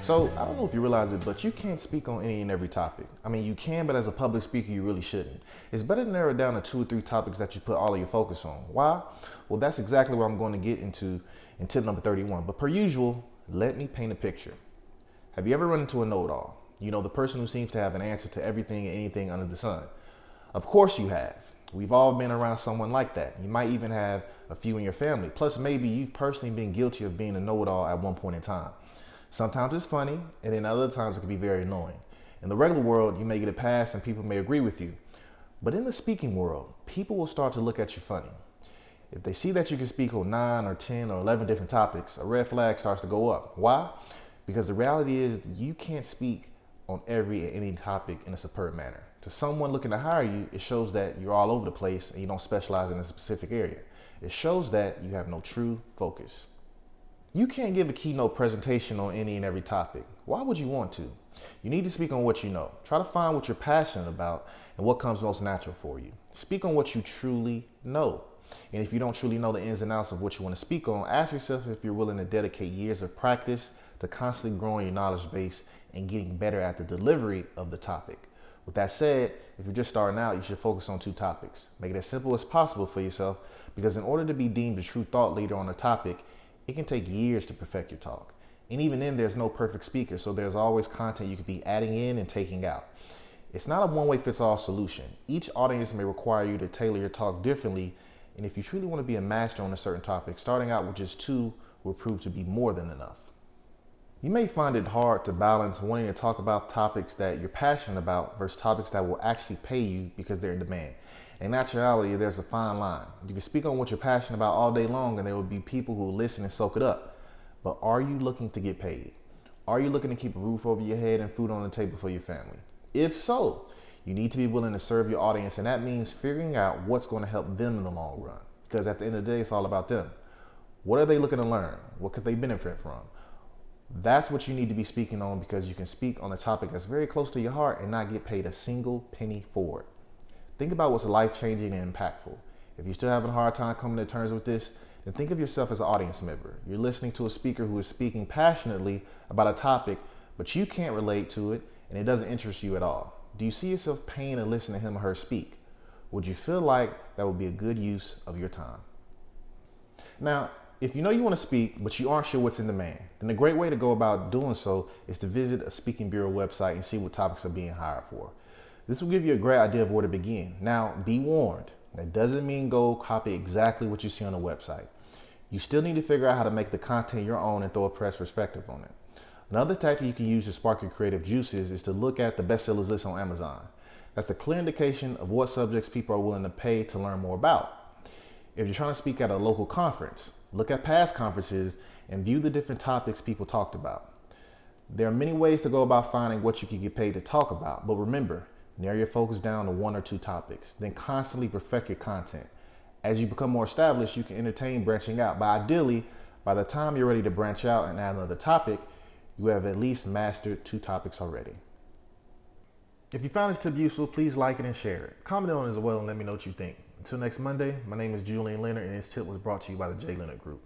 So I don't know if you realize it, but you can't speak on any and every topic. I mean, you can, but as a public speaker, you really shouldn't. It's better to narrow it down to 2 or 3 topics that you put all of your focus on. Why? Well, that's exactly what I'm going to get into in tip number 31. But per usual, let me paint a picture. Have you ever run into a know-it-all? You know, the person who seems to have an answer to everything and anything under the sun. Of course you have. We've all been around someone like that. You might even have a few in your family. Plus, maybe you've personally been guilty of being a know-it-all at one point in time. Sometimes it's funny, and then other times it can be very annoying. In the regular world, you may get a pass and people may agree with you. But in the speaking world, people will start to look at you funny. If they see that you can speak on 9 or 10 or 11 different topics, a red flag starts to go up. Why? Because the reality is you can't speak on every and any topic in a superb manner. To someone looking to hire you, it shows that you're all over the place and you don't specialize in a specific area. It shows that you have no true focus. You can't give a keynote presentation on any and every topic. Why would you want to? You need to speak on what you know. Try to find what you're passionate about and what comes most natural for you. Speak on what you truly know. And if you don't truly know the ins and outs of what you want to speak on, ask yourself if you're willing to dedicate years of practice to constantly growing your knowledge base and getting better at the delivery of the topic. With that said, if you're just starting out, you should focus on 2 topics. Make it as simple as possible for yourself, because in order to be deemed a true thought leader on a topic, it can take years to perfect your talk. And even then, there's no perfect speaker, so there's always content you could be adding in and taking out. It's not a one-way-fits-all solution. Each audience may require you to tailor your talk differently, and if you truly want to be a master on a certain topic, starting out with just 2 will prove to be more than enough. You may find it hard to balance wanting to talk about topics that you're passionate about versus topics that will actually pay you because they're in demand. In actuality, there's a fine line. You can speak on what you're passionate about all day long and there will be people who will listen and soak it up. But are you looking to get paid? Are you looking to keep a roof over your head and food on the table for your family? If so, you need to be willing to serve your audience, and that means figuring out what's going to help them in the long run. Because at the end of the day, it's all about them. What are they looking to learn? What could they benefit from? That's what you need to be speaking on, because you can speak on a topic that's very close to your heart and not get paid a single penny for it. Think about what's life-changing and impactful. If you're still having a hard time coming to terms with this, then think of yourself as an audience member. You're listening to a speaker who is speaking passionately about a topic, but you can't relate to it and it doesn't interest you at all. Do you see yourself paying to listen to him or her speak? Would you feel like that would be a good use of your time? Now, if you know you want to speak, but you aren't sure what's in demand, then a great way to go about doing so is to visit a speaking bureau website and see what topics are being hired for. This will give you a great idea of where to begin. Now, be warned, that doesn't mean go copy exactly what you see on the website. You still need to figure out how to make the content your own and throw a fresh perspective on it. Another tactic you can use to spark your creative juices is to look at the bestsellers list on Amazon. That's a clear indication of what subjects people are willing to pay to learn more about. If you're trying to speak at a local conference, look at past conferences and view the different topics people talked about. There are many ways to go about finding what you can get paid to talk about, but remember, narrow your focus down to 1 or 2 topics, then constantly perfect your content. As you become more established, you can entertain branching out, but ideally, by the time you're ready to branch out and add another topic, you have at least mastered 2 topics already. If you found this tip useful, please like it and share it. Comment on it as well and let me know what you think. Until next Monday, my name is Julian Leonard and this tip was brought to you by the J. Leonard Group.